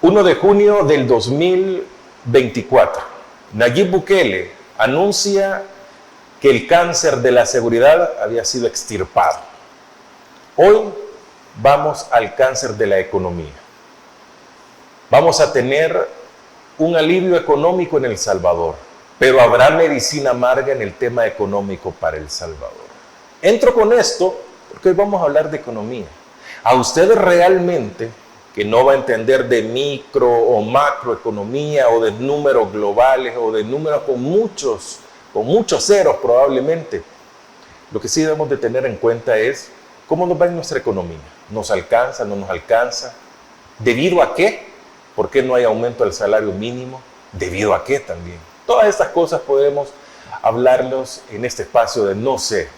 1 de junio del 2024. Nayib Bukele anuncia que el cáncer de la seguridad había sido extirpado. Hoy vamos al cáncer de la economía. Vamos a tener un alivio económico en El Salvador, pero habrá medicina amarga en el tema económico para El Salvador. Entro con esto porque hoy vamos a hablar de economía. A ustedes realmente, que no va a entender de micro o macroeconomía o de números globales o de números con muchos ceros probablemente, lo que sí debemos de tener en cuenta es cómo nos va en nuestra economía. ¿Nos alcanza? ¿No nos alcanza? ¿Debido a qué? ¿Por qué no hay aumento del salario mínimo? ¿Debido a qué también? Todas estas cosas podemos hablarlos en este espacio de No sé,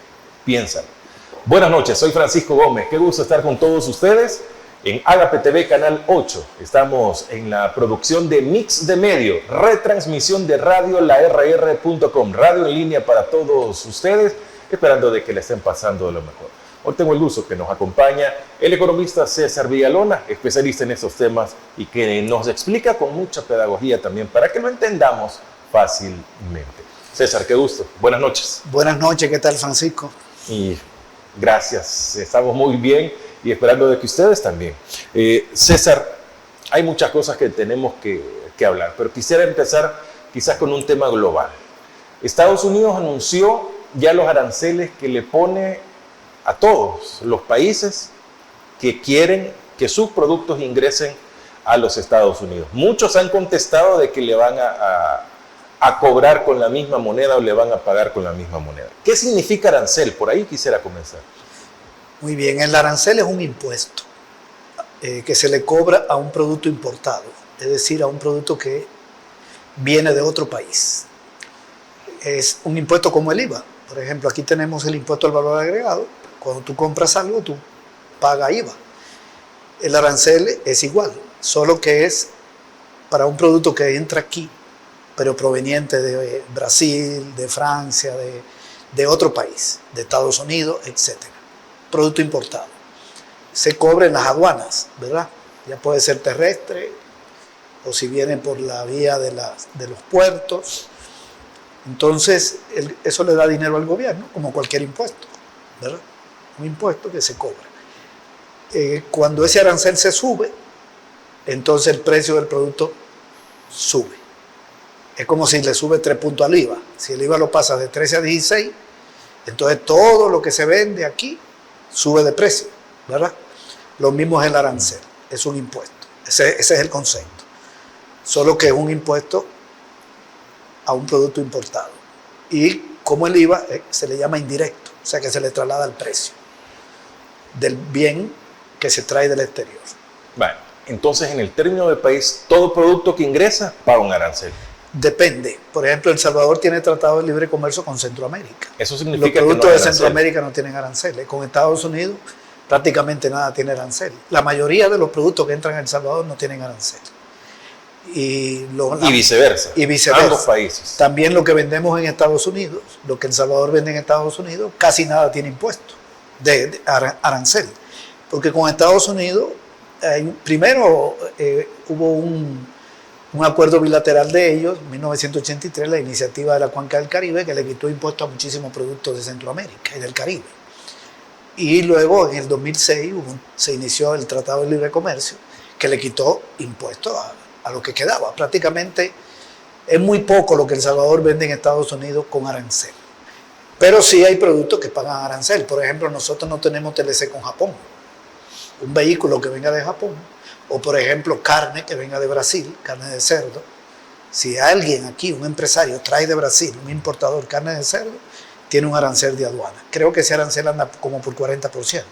piénsalo. Buenas noches, soy Francisco Gómez. Qué gusto estar con todos ustedes en Agape TV Canal 8. Estamos en la producción de Mix de Medio, retransmisión de radio larr.com, radio en línea para todos ustedes, esperando de que le estén pasando de lo mejor. Hoy tengo el gusto que nos acompaña el economista César Villalona, especialista en estos temas y que nos explica con mucha pedagogía también para que lo entendamos fácilmente. César, qué gusto. Buenas noches. Buenas noches, ¿qué tal, Francisco? Y gracias, estamos muy bien y esperando de que ustedes también. César, hay muchas cosas que tenemos que hablar, pero quisiera empezar quizás con un tema global. Estados Unidos anunció ya los aranceles que le pone a todos los países que quieren que sus productos ingresen a los Estados Unidos. Muchos han contestado de que le van a cobrar con la misma moneda o le van a pagar con la misma moneda. ¿Qué significa arancel? Por ahí quisiera comenzar. Muy bien, el arancel es un impuesto que se le cobra a un producto importado, es decir, a un producto que viene de otro país. Es un impuesto como el IVA. Por ejemplo, aquí tenemos el impuesto al valor agregado. Cuando tú compras algo, tú pagas IVA. El arancel es igual, solo que es para un producto que entra aquí, pero proveniente de Brasil, de Francia, de otro país, de Estados Unidos, etc. Producto importado. Se cobra en las aduanas, ¿verdad? Ya puede ser terrestre, o si viene por la vía de los puertos. Entonces, eso le da dinero al gobierno, como cualquier impuesto, ¿verdad? Un impuesto que se cobra. Cuando ese arancel se sube, entonces el precio del producto sube. Es como si le sube 3 puntos al IVA. Si el IVA lo pasa de 13 a 16, entonces todo lo que se vende aquí sube de precio, ¿verdad? Lo mismo es el arancel, es un impuesto. Ese es el concepto. Solo que es un impuesto a un producto importado. Y como el IVA se le llama indirecto, o sea que se le traslada al precio del bien que se trae del exterior. Bueno, entonces en el término del país, todo producto que ingresa paga un arancel. Depende. Por ejemplo, El Salvador tiene tratado de libre comercio con Centroamérica. Eso significa los productos que no hay de Centroamérica no tienen aranceles. Con Estados Unidos prácticamente nada tiene arancel. La mayoría de los productos que entran a El Salvador no tienen arancel. Y viceversa. Y viceversa. Ambos países. También lo que vendemos en Estados Unidos, lo que El Salvador vende en Estados Unidos, casi nada tiene impuesto de arancel. Porque con Estados Unidos, primero hubo un acuerdo bilateral de ellos, en 1983, la iniciativa de la Cuenca del Caribe, que le quitó impuestos a muchísimos productos de Centroamérica y del Caribe. Y luego, en el 2006, se inició el Tratado de Libre Comercio, que le quitó impuestos a lo que quedaba. Prácticamente es muy poco lo que El Salvador vende en Estados Unidos con arancel. Pero sí hay productos que pagan arancel. Por ejemplo, nosotros no tenemos TLC con Japón. Un vehículo que venga de Japón, o por ejemplo carne que venga de Brasil, carne de cerdo. Si alguien aquí, un empresario, trae de Brasil, un importador, carne de cerdo, tiene un arancel de aduana. Creo que ese arancel anda como por 40%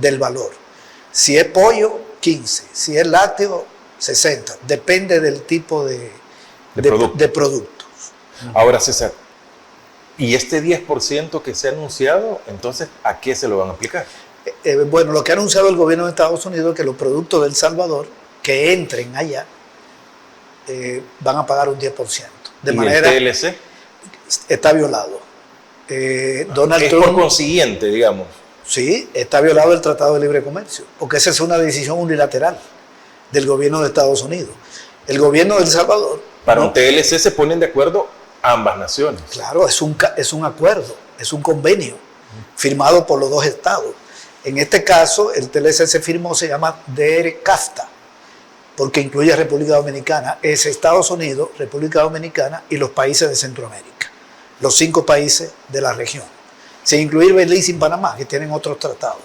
del valor. Si es pollo, 15%. Si es lácteo, 60%. Depende del tipo de productos. Ahora, César, ¿y este 10% que se ha anunciado, entonces, a qué se lo van a aplicar? Bueno, lo que ha anunciado el gobierno de Estados Unidos es que los productos de El Salvador que entren allá van a pagar un 10%. De ¿Y manera, el TLC? Está violado. Donald Trump, por consiguiente, digamos. Sí, está violado el Tratado de Libre Comercio, porque esa es una decisión unilateral del gobierno de Estados Unidos. El gobierno de El Salvador... Para un TLC se ponen de acuerdo ambas naciones. Claro, es un acuerdo, es un convenio firmado por los dos estados. En este caso, el TLC se firmó, se llama DERCAFTA, porque incluye a República Dominicana, es Estados Unidos, República Dominicana y los países de Centroamérica, los 5 países de la región, sin incluir Belice y Panamá, que tienen otros tratados.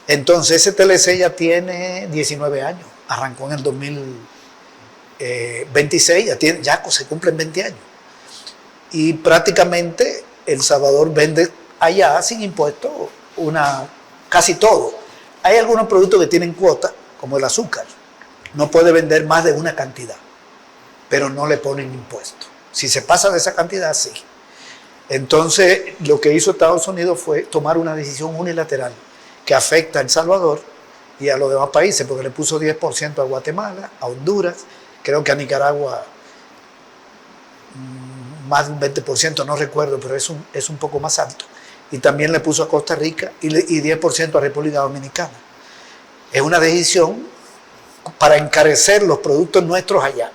Entonces, ese TLC ya tiene 19 años, arrancó en el 2026, ya se cumplen 20 años. Y prácticamente El Salvador vende allá sin impuestos casi todo. Hay algunos productos que tienen cuota, como el azúcar. No puede vender más de una cantidad, pero no le ponen impuesto. Si se pasa de esa cantidad, sí. Entonces, lo que hizo Estados Unidos fue tomar una decisión unilateral que afecta a El Salvador y a los demás países, porque le puso 10% a Guatemala, a Honduras, creo que a Nicaragua más de un 20%, no recuerdo, pero es un poco más alto. Y también le puso a Costa Rica y 10% a República Dominicana. Es una decisión para encarecer los productos nuestros allá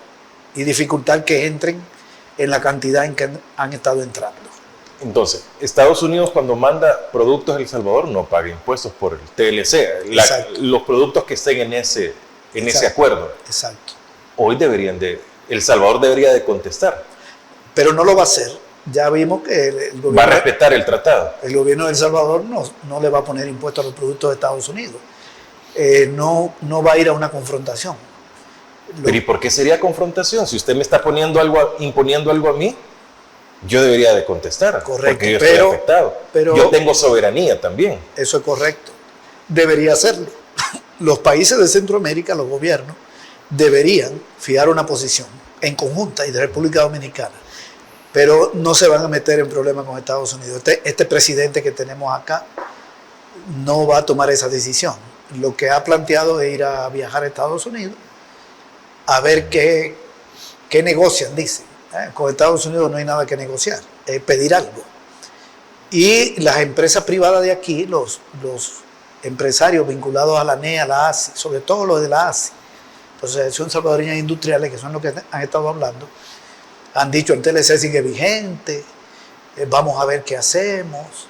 y dificultar que entren en la cantidad en que han estado entrando. Entonces, Estados Unidos cuando manda productos a El Salvador no paga impuestos por el TLC, los productos que estén en ese acuerdo. Exacto. Hoy El Salvador debería de contestar. Pero no lo va a hacer. Ya vimos que el gobierno... Va a respetar el tratado. El gobierno de El Salvador no le va a poner impuestos a los productos de Estados Unidos. No va a ir a una confrontación. Pero ¿y por qué sería confrontación? Si usted me está imponiendo algo a mí, yo debería de contestar. Correcto. Porque yo estoy afectado. Pero yo tengo soberanía también. Eso es correcto. Debería hacerlo. Los países de Centroamérica, los gobiernos, deberían fijar una posición en conjunta y de República Dominicana. Pero no se van a meter en problemas con Estados Unidos. Este presidente que tenemos acá no va a tomar esa decisión. Lo que ha planteado es ir a viajar a Estados Unidos a ver qué negocian, dicen. Con Estados Unidos no hay nada que negociar, es pedir algo. Y las empresas privadas de aquí, los empresarios vinculados a la ANEA, a la ASI, sobre todo los de la ASI, la Asociación Salvadoreña de Industriales, que son los que han estado hablando, han dicho el TLC sigue vigente, vamos a ver qué hacemos,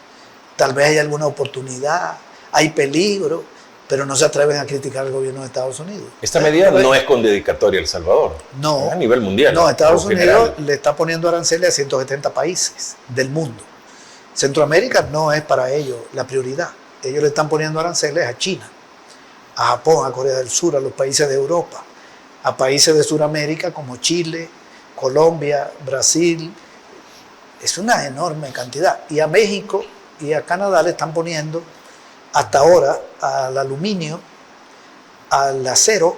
tal vez hay alguna oportunidad, hay peligro, pero no se atreven a criticar al gobierno de Estados Unidos. Esta medida no es con dedicatoria a El Salvador, no, es a nivel mundial. No, Estados Unidos le está poniendo aranceles a 170 países del mundo. Centroamérica no es para ellos la prioridad. Ellos le están poniendo aranceles a China, a Japón, a Corea del Sur, a los países de Europa, a países de Sudamérica como Chile, Colombia, Brasil. Es una enorme cantidad. Y a México y a Canadá le están poniendo hasta ahora al aluminio, al acero,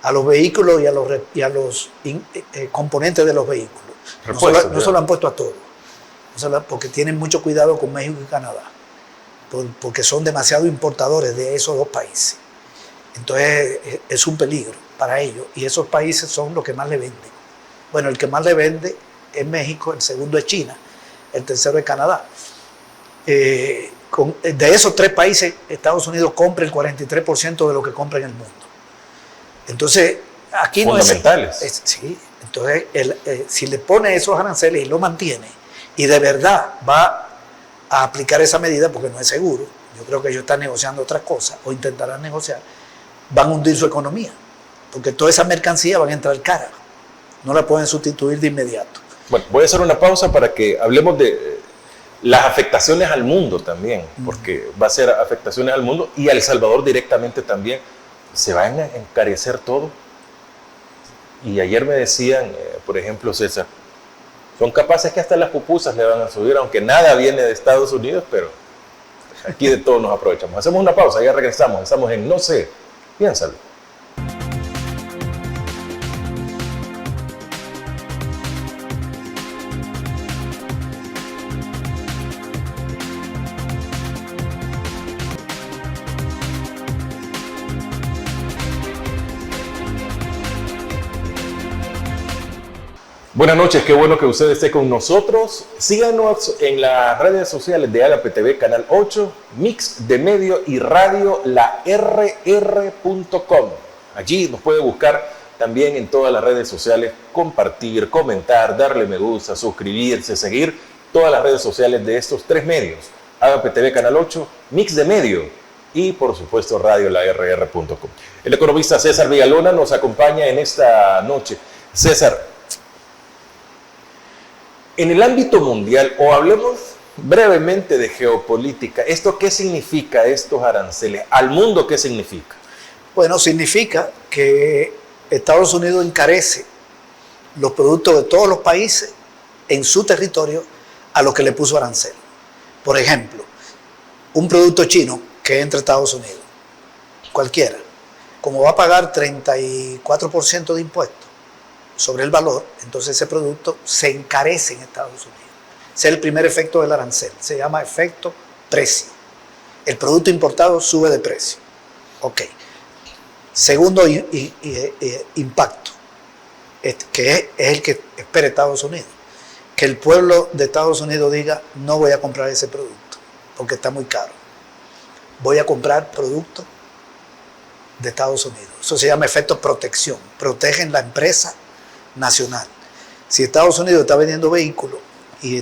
a los vehículos y a los componentes de los vehículos. No se lo han puesto a todos, porque tienen mucho cuidado con México y Canadá, porque son demasiado importadores de esos dos países. Entonces es un peligro para ellos y esos países son los que más le venden. Bueno, el que más le vende es México, el segundo es China, el tercero es Canadá. De esos 3 países, Estados Unidos compra el 43% de lo que compra en el mundo. Entonces, aquí fundamentales. no es... Sí, entonces, si le pone esos aranceles y lo mantiene, y de verdad va a aplicar esa medida, porque no es seguro, yo creo que ellos están negociando otras cosas, o intentarán negociar, van a hundir su economía, porque toda esa mercancía van a entrar cara, no la pueden sustituir de inmediato. Bueno, voy a hacer una pausa para que hablemos de las afectaciones al mundo también, porque va a ser afectaciones al mundo y a El Salvador directamente también. Se va a encarecer todo. Y ayer me decían, por ejemplo, César, son capaces que hasta las pupusas le van a subir, aunque nada viene de Estados Unidos, pero aquí de todo nos aprovechamos. Hacemos una pausa, ya regresamos. Estamos en No sé, piénsalo. Buenas noches, qué bueno que usted esté con nosotros. Síganos en las redes sociales de Agape TV, Canal 8, Mix de Medio y Radio, la rr.com. Allí nos puede buscar también en todas las redes sociales, compartir, comentar, darle me gusta, suscribirse, seguir todas las redes sociales de estos 3 medios. Agape TV Canal 8, Mix de Medio y por supuesto radiolarr.com. El economista César Villalona nos acompaña en esta noche. César, en el ámbito mundial, o hablemos brevemente de geopolítica, ¿esto qué significa, estos aranceles? ¿Al mundo qué significa? Bueno, significa que Estados Unidos encarece los productos de todos los países en su territorio a los que le puso arancel. Por ejemplo, un producto chino que entra a Estados Unidos, cualquiera, como va a pagar 34% de impuestos sobre el valor, entonces ese producto se encarece en Estados Unidos. Ese es el primer efecto del arancel, se llama efecto precio. El producto importado sube de precio. Ok. Segundo impacto, que es el que espera Estados Unidos, que el pueblo de Estados Unidos diga, no voy a comprar ese producto, porque está muy caro. Voy a comprar productos de Estados Unidos. Eso se llama efecto protección. Protegen la empresa nacional. Si Estados Unidos está vendiendo vehículos, y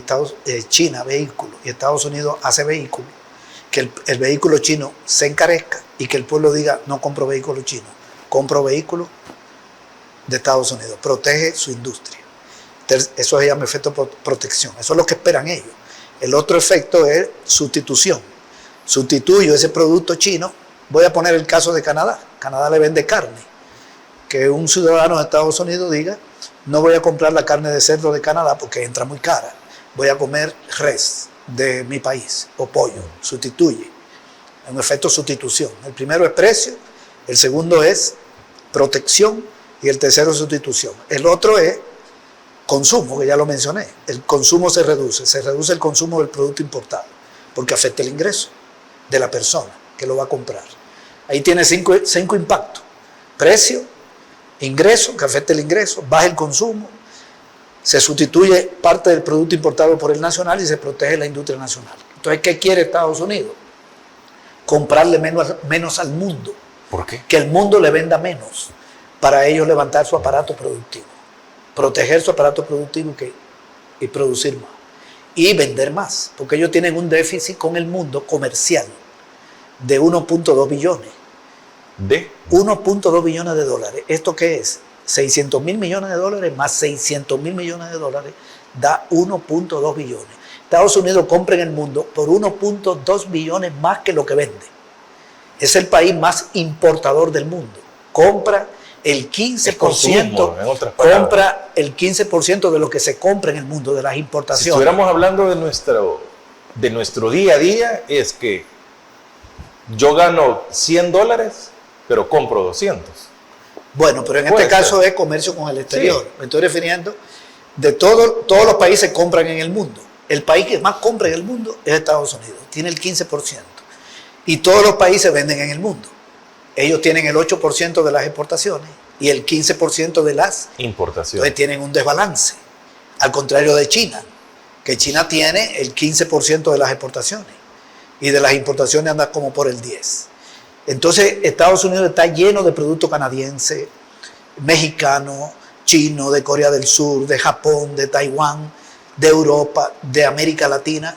China vehículos, y Estados Unidos hace vehículos, que el vehículo chino se encarezca y que el pueblo diga, no compro vehículos chinos, compro vehículos de Estados Unidos. Protege su industria. Eso se llama efecto protección. Eso es lo que esperan ellos. El otro efecto es sustitución. Sustituyo ese producto chino. Voy a poner el caso de Canadá. Canadá le vende carne. Que un ciudadano de Estados Unidos diga, no voy a comprar la carne de cerdo de Canadá porque entra muy cara. Voy a comer res de mi país o pollo. Sustituye. Es un efecto sustitución. El primero es precio, el segundo es protección y el tercero es sustitución. El otro es consumo, que ya lo mencioné. El consumo se reduce el consumo del producto importado porque afecta el ingreso de la persona que lo va a comprar. Ahí tiene cinco impactos. Precio, ingreso, que afecta el ingreso, baja el consumo, se sustituye parte del producto importado por el nacional y se protege la industria nacional. Entonces, ¿qué quiere Estados Unidos? Comprarle menos al mundo. ¿Por qué? Que el mundo le venda menos para ellos levantar su aparato productivo, proteger su aparato productivo y producir más y vender más, porque ellos tienen un déficit con el mundo comercial de 1.2 billones. ¿De? 1.2 billones de dólares. ¿Esto qué es? 600 mil millones de dólares más 600 mil millones de dólares da 1.2 billones. Estados Unidos compra en el mundo por 1.2 billones más que lo que vende. Es el país más importador del mundo. Compra el 15%, consumo, en otras palabras. Compra el 15% de lo que se compra en el mundo, de las importaciones. Si estuviéramos hablando de nuestro día a día, es que yo gano $100, pero compro 200. Bueno, pero en este caso es comercio con el exterior. Sí. Me estoy refiriendo de todos los países compran en el mundo. El país que más compra en el mundo es Estados Unidos, tiene el 15%. Y todos los países venden en el mundo. Ellos tienen el 8% de las exportaciones y el 15% de las importaciones. Entonces tienen un desbalance. Al contrario de China, que China tiene el 15% de las exportaciones y de las importaciones anda como por el 10%. Entonces Estados Unidos está lleno de productos canadienses, mexicanos, chinos, de Corea del Sur, de Japón, de Taiwán, de Europa, de América Latina,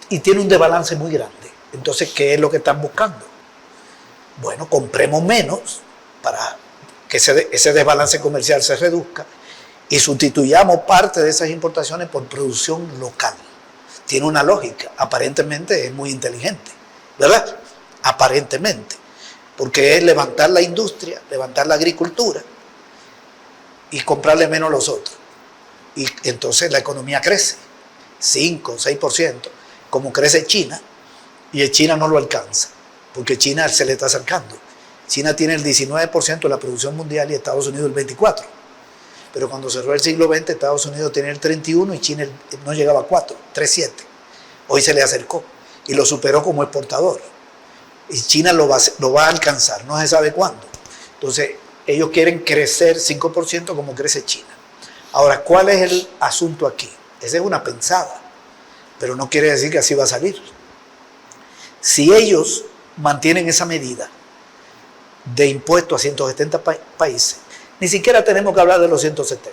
y tiene un desbalance muy grande. Entonces, ¿qué es lo que están buscando? Bueno, compremos menos para que ese desbalance comercial se reduzca y sustituyamos parte de esas importaciones por producción local. Tiene una lógica, aparentemente es muy inteligente, ¿verdad? Aparentemente, porque es levantar la industria, levantar la agricultura y comprarle menos a los otros. Y entonces la economía crece, 5, 6%, como crece China, y China no lo alcanza, porque China se le está acercando. China tiene el 19% de la producción mundial y Estados Unidos el 24%. Pero cuando cerró el siglo XX, Estados Unidos tenía el 31% y China no llegaba a 4, 3,7. Hoy se le acercó y lo superó como exportador. Y China lo va a alcanzar, no se sabe cuándo. Entonces, ellos quieren crecer 5% como crece China. Ahora, ¿cuál es el asunto aquí? Esa es una pensada, pero no quiere decir que así va a salir. Si ellos mantienen esa medida de impuestos a 170 países. Ni siquiera tenemos que hablar de los 170.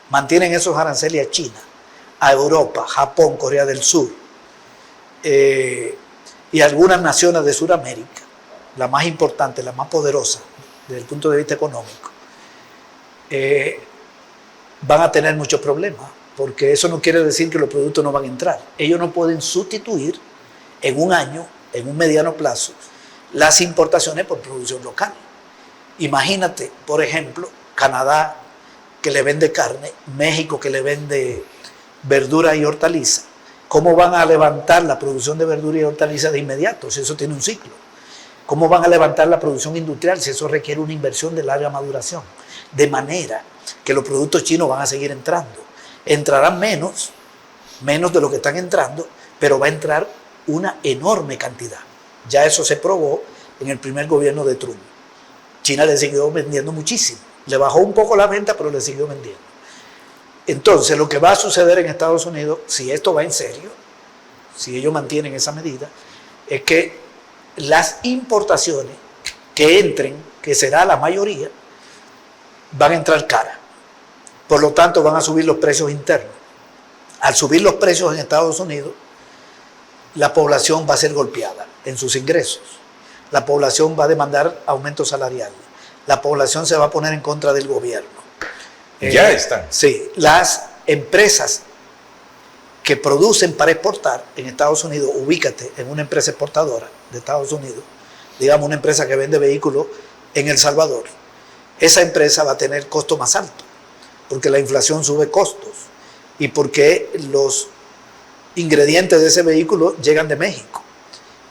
Mantienen esos aranceles a China, a Europa, Japón, Corea del Sur y algunas naciones de Sudamérica, la más importante, la más poderosa desde el punto de vista económico, van a tener muchos problemas, porque eso no quiere decir que los productos no van a entrar. Ellos no pueden sustituir en un año, en un mediano plazo, las importaciones por producción local. Imagínate, por ejemplo, Canadá, que le vende carne, México, que le vende verduras y hortalizas. ¿Cómo van a levantar la producción de verduras y hortalizas de inmediato, si eso tiene un ciclo? ¿Cómo van a levantar la producción industrial, si eso requiere una inversión de larga maduración? De manera que los productos chinos van a seguir entrando. Entrarán menos de lo que están entrando, pero va a entrar una enorme cantidad. Ya eso se probó en el primer gobierno de Trump. China le siguió vendiendo muchísimo. Le bajó un poco la venta, pero le siguió vendiendo. Entonces, lo que va a suceder en Estados Unidos, si esto va en serio, si ellos mantienen esa medida, es que las importaciones que entren, que será la mayoría, van a entrar caras. Por lo tanto, van a subir los precios internos. Al subir los precios en Estados Unidos, la población va a ser golpeada en sus ingresos. La población va a demandar aumentos salariales. La población se va a poner en contra del gobierno. Ya están. Sí, las empresas que producen para exportar en Estados Unidos, ubícate en una empresa exportadora de Estados Unidos, digamos una empresa que vende vehículos en El Salvador, esa empresa va a tener costos más altos, porque la inflación sube costos y porque los ingredientes de ese vehículo llegan de México.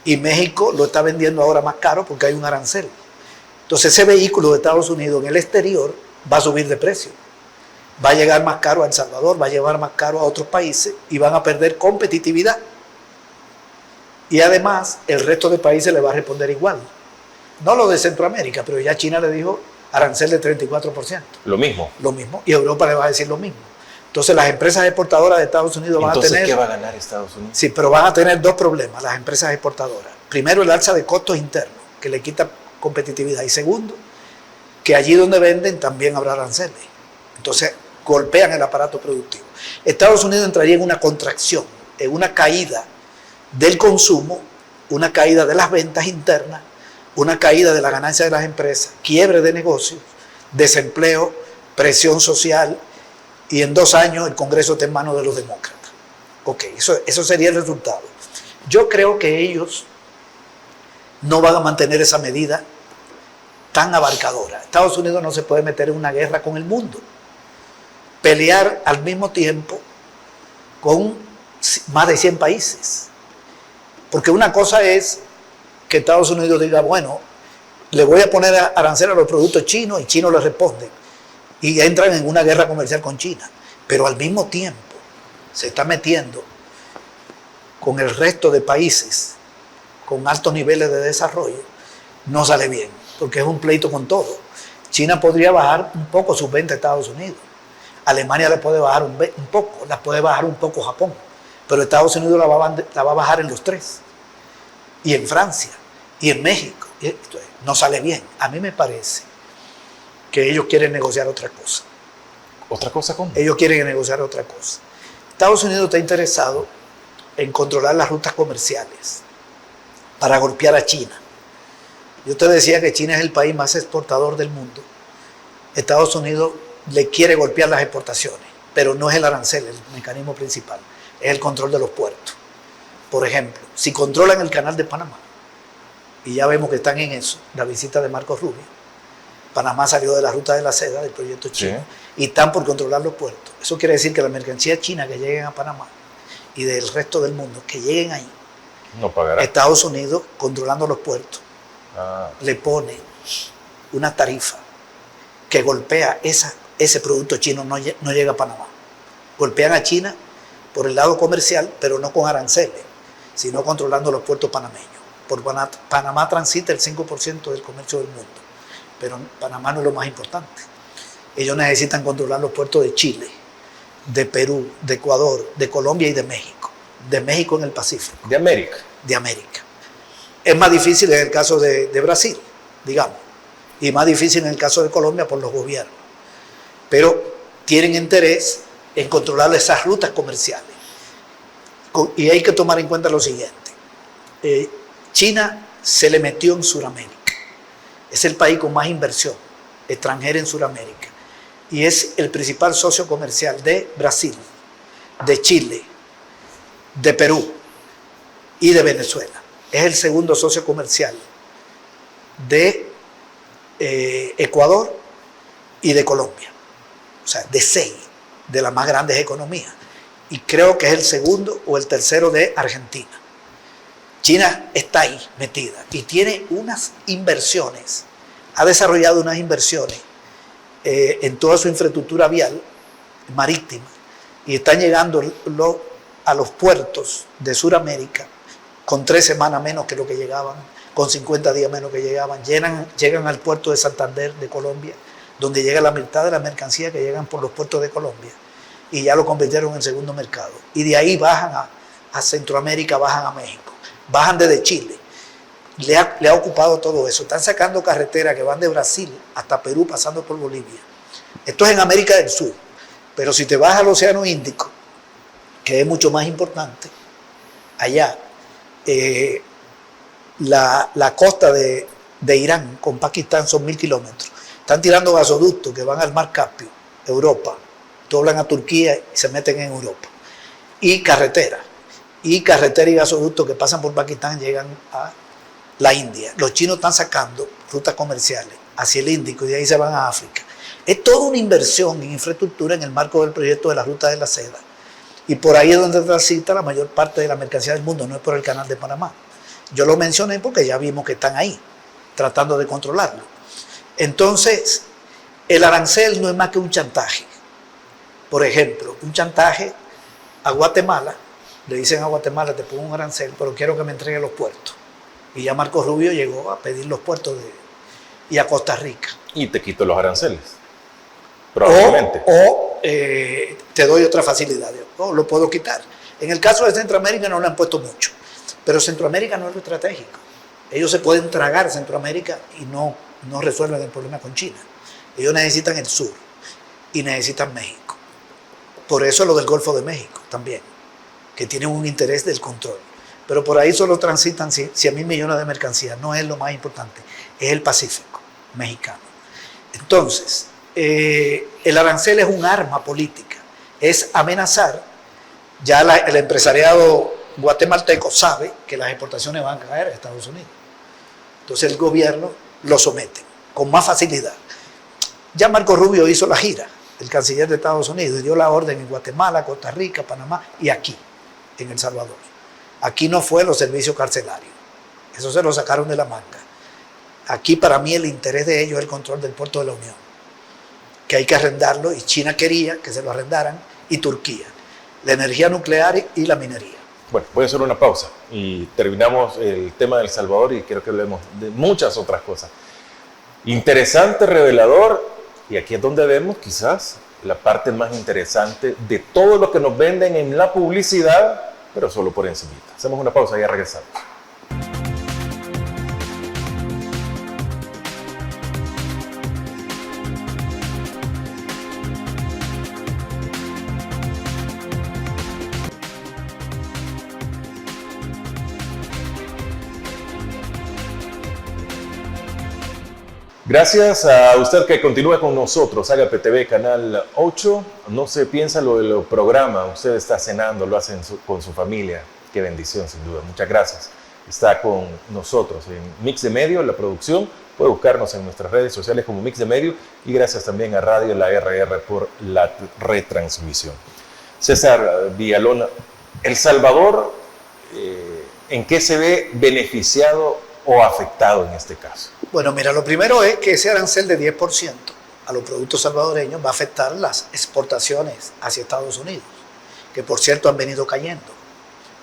Y México lo está vendiendo ahora más caro porque hay un arancel. Entonces ese vehículo de Estados Unidos en el exterior va a subir de precio. Va a llegar más caro a El Salvador, va a llevar más caro a otros países y van a perder competitividad. Y además el resto de países le va a responder igual. No lo de Centroamérica, pero ya China le dijo arancel de 34%. Lo mismo. Lo mismo. Y Europa le va a decir lo mismo. Entonces las empresas exportadoras de Estados Unidos van a tener... Entonces, ¿qué va a ganar Estados Unidos? Sí, pero van a tener dos problemas las empresas exportadoras. Primero, el alza de costos internos, que le quita competitividad. Y segundo, que allí donde venden también habrá aranceles. Entonces, golpean el aparato productivo. Estados Unidos entraría en una contracción, en una caída del consumo, una caída de las ventas internas, una caída de la ganancia de las empresas, quiebre de negocios, desempleo, presión social, y en 2 años el Congreso está en manos de los demócratas. Ok, eso sería el resultado. Yo creo que ellos no van a mantener esa medida tan abarcadora. Estados Unidos no se puede meter en una guerra con el mundo. Pelear al mismo tiempo con más de 100 países. Porque una cosa es que Estados Unidos diga, bueno, le voy a poner arancel a los productos chinos y chinos le responden. Y entran en una guerra comercial con China. Pero al mismo tiempo se está metiendo con el resto de países con altos niveles de desarrollo. No sale bien, porque es un pleito con todo. China podría bajar un poco sus ventas a Estados Unidos. Alemania le puede bajar un poco, la puede bajar un poco Japón. Pero Estados Unidos la va a bajar en los 3. Y en Francia, y en México. No sale bien. A mí me parece que ellos quieren negociar otra cosa. ¿Otra cosa cómo? Ellos quieren negociar otra cosa. Estados Unidos está interesado en controlar las rutas comerciales para golpear a China. Yo te decía que China es el país más exportador del mundo. Estados Unidos le quiere golpear las exportaciones, pero no es el arancel el mecanismo principal, es el control de los puertos. Por ejemplo, si controlan el canal de Panamá, y ya vemos que están en eso, la visita de Marco Rubio, Panamá salió de la ruta de la seda, del proyecto chino, sí, y están por controlar los puertos. Eso quiere decir que la mercancía china que lleguen a Panamá y del resto del mundo que lleguen ahí, no pagará. Estados Unidos, controlando los puertos, le pone una tarifa que golpea ese producto chino, no llega a Panamá. Golpean a China por el lado comercial, pero no con aranceles, sino controlando los puertos panameños. Por Panamá transita el 5% del comercio del mundo. Pero Panamá no es lo más importante. Ellos necesitan controlar los puertos de Chile, de Perú, de Ecuador, de Colombia y de México. De México en el Pacífico. De América. De América. Es más difícil en el caso de Brasil, digamos. y más difícil en el caso de Colombia por los gobiernos. Pero tienen interés en controlar esas rutas comerciales. Y hay que tomar en cuenta lo siguiente. China se le metió en Sudamérica. Es el país con más inversión extranjera en Sudamérica. Y es el principal socio comercial de Brasil, de Chile, de Perú y de Venezuela. Es el segundo socio comercial de Ecuador y de Colombia. O sea, de 6 de las más grandes economías. Y creo que es el segundo o el tercero de Argentina. China está ahí metida y tiene unas inversiones, ha desarrollado unas inversiones en toda su infraestructura vial marítima y están llegando a los puertos de Sudamérica con 3 semanas menos que lo que llegaban, con 50 días menos que llegaban. Llegan al puerto de Santander de Colombia, donde llega la mitad de la mercancía que llegan por los puertos de Colombia, y ya lo convirtieron en segundo mercado. Y de ahí bajan a Centroamérica, bajan a México, bajan desde Chile. Le ha ocupado todo eso. Están sacando carreteras que van de Brasil hasta Perú, pasando por Bolivia. Esto es en América del Sur. Pero si te vas al Océano Índico, que es mucho más importante, allá, la costa de Irán con Pakistán son 1000 kilómetros. Están tirando gasoductos que van al Mar Caspio, Europa, doblan a Turquía y se meten en Europa. Y carretera y gasoductos que pasan por Pakistán llegan a la India. Los chinos están sacando rutas comerciales hacia el Índico y de ahí se van a África. Es toda una inversión en infraestructura en el marco del proyecto de la Ruta de la Seda. Y por ahí es donde transita la mayor parte de la mercancía del mundo, no es por el Canal de Panamá. Yo lo mencioné porque ya vimos que están ahí, tratando de controlarlo. Entonces, el arancel no es más que un chantaje. Por ejemplo, un chantaje a Guatemala. Le dicen a Guatemala, te pongo un arancel, pero quiero que me entregue los puertos. Y ya Marco Rubio llegó a pedir los puertos y a Costa Rica. Y te quito los aranceles, probablemente. Te doy otra facilidad, lo puedo quitar. En el caso de Centroamérica no le han puesto mucho, pero Centroamérica no es lo estratégico. Ellos se pueden tragar Centroamérica y no resuelven el problema con China. Ellos necesitan el sur y necesitan México. Por eso lo del Golfo de México también, que tienen un interés del control. Pero por ahí solo transitan 100.000 millones de mercancías. No es lo más importante, es el Pacífico mexicano. Entonces, el arancel es un arma política, es amenazar. Ya el empresariado guatemalteco sabe que las exportaciones van a caer a Estados Unidos. Entonces el gobierno lo somete con más facilidad. Ya Marco Rubio hizo la gira, el canciller de Estados Unidos, y dio la orden en Guatemala, Costa Rica, Panamá y aquí, en El Salvador. Aquí no fue los servicios carcelarios, eso se lo sacaron de la manga. Aquí para mí el interés de ellos es el control del puerto de la Unión, que hay que arrendarlo, y China quería que se lo arrendaran, y Turquía, la energía nuclear y la minería. Bueno, voy a hacer una pausa y terminamos el tema de El Salvador y quiero que hablemos de muchas otras cosas. Interesante, revelador, y aquí es donde vemos quizás la parte más interesante de todo lo que nos venden en la publicidad, pero solo por encimita. Hacemos una pausa y ya regresamos. Gracias a usted que continúa con nosotros, Agape TV, Canal 8. No se piensa lo del programa, usted está cenando, lo hace con su familia. Qué bendición, sin duda. Muchas gracias. Está con nosotros en Mix de Medio, la producción. Puede buscarnos en nuestras redes sociales como Mix de Medio y gracias también a Radio La RR por la retransmisión. César Villalona, El Salvador, ¿en qué se ve beneficiado o afectado en este caso? Bueno, mira, lo primero es que ese arancel de 10% a los productos salvadoreños va a afectar las exportaciones hacia Estados Unidos, que por cierto han venido cayendo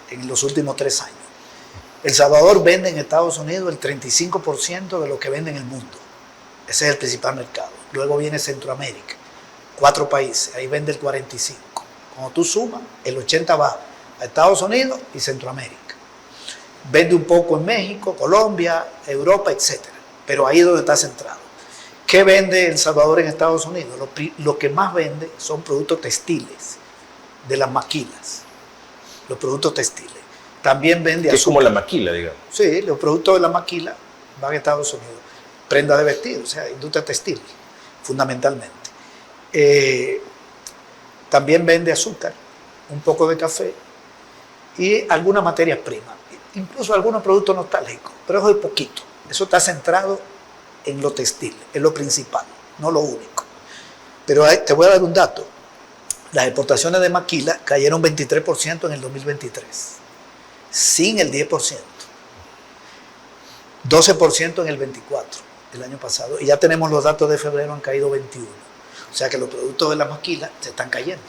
en los últimos 3 años. El Salvador vende en Estados Unidos el 35% de lo que vende en el mundo. Ese es el principal mercado. Luego viene Centroamérica, 4 países, ahí vende el 45%. Cuando tú sumas, el 80% va a Estados Unidos y Centroamérica. Vende un poco en México, Colombia, Europa, etcétera. Pero ahí es donde está centrado. ¿Qué vende El Salvador en Estados Unidos? Lo que más vende son productos textiles, de las maquilas, los productos textiles. También vende azúcar. Es como la maquila, digamos. Sí, los productos de la maquila van a Estados Unidos. Prenda de vestir, o sea, industria textil, fundamentalmente. También vende azúcar, un poco de café y algunas materias primas, incluso algunos productos nostálgicos, pero eso es poquito. Eso está centrado en lo textil, es lo principal, no lo único. Pero te voy a dar un dato. Las exportaciones de maquila cayeron 23% en el 2023, sin el 10%. 12% en el 24%, el año pasado. Y ya tenemos los datos de febrero, han caído 21%. O sea que los productos de la maquila se están cayendo,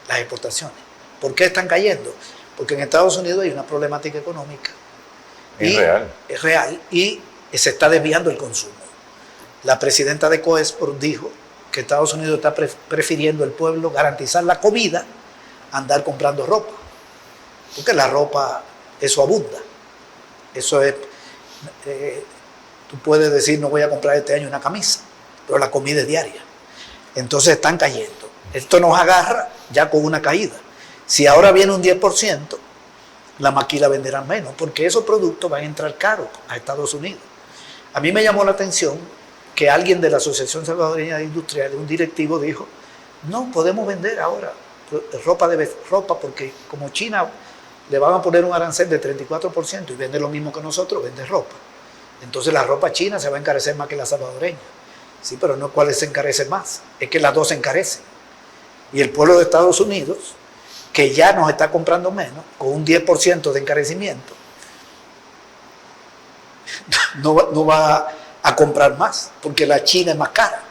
las exportaciones. ¿Por qué están cayendo? Porque en Estados Unidos hay una problemática económica. Es real y se está desviando el consumo. La presidenta de COESPOR dijo que Estados Unidos está prefiriendo el pueblo garantizar la comida a andar comprando ropa. Porque la ropa, eso abunda. Eso es, tú puedes decir, no voy a comprar este año una camisa, pero la comida es diaria. Entonces están cayendo. Esto nos agarra ya con una caída. Si ahora viene un 10%, la maquila venderá menos, porque esos productos van a entrar caros a Estados Unidos. A mí me llamó la atención que alguien de la Asociación Salvadoreña de Industriales, un directivo, dijo, no podemos vender ahora ropa porque como China le van a poner un arancel de 34% y vende lo mismo que nosotros, vende ropa. Entonces la ropa china se va a encarecer más que la salvadoreña. Sí, pero no cuál se encarece más, es que las dos se encarecen. Y el pueblo de Estados Unidos, que ya nos está comprando menos, con un 10% de encarecimiento, no va a comprar más, porque la China es más cara.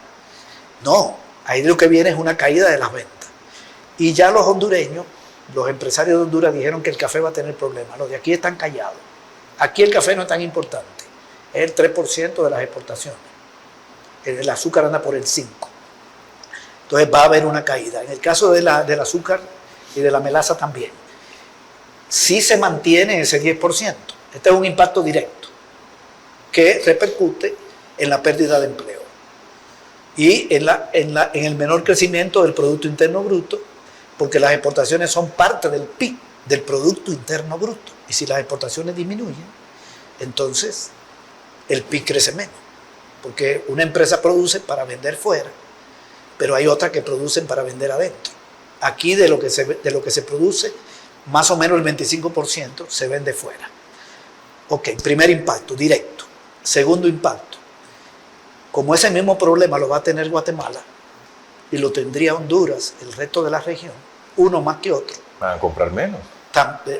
No, ahí lo que viene es una caída de las ventas. Y ya los hondureños, los empresarios de Honduras dijeron que el café va a tener problemas. Los de aquí están callados. Aquí el café no es tan importante, es el 3% de las exportaciones. El azúcar anda por el 5%. Entonces va a haber una caída. En el caso del azúcar y de la melaza también. Sí se mantiene ese 10%. Este es un impacto directo que repercute en la pérdida de empleo y en el menor crecimiento del Producto Interno Bruto, porque las exportaciones son parte del PIB, del Producto Interno Bruto. Y si las exportaciones disminuyen, entonces el PIB crece menos. Porque una empresa produce para vender fuera, pero hay otras que producen para vender adentro. Aquí de lo que se produce, más o menos el 25% se vende fuera. Ok, primer impacto, directo. Segundo impacto, como ese mismo problema lo va a tener Guatemala y lo tendría Honduras, el resto de la región, uno más que otro. Van a comprar menos.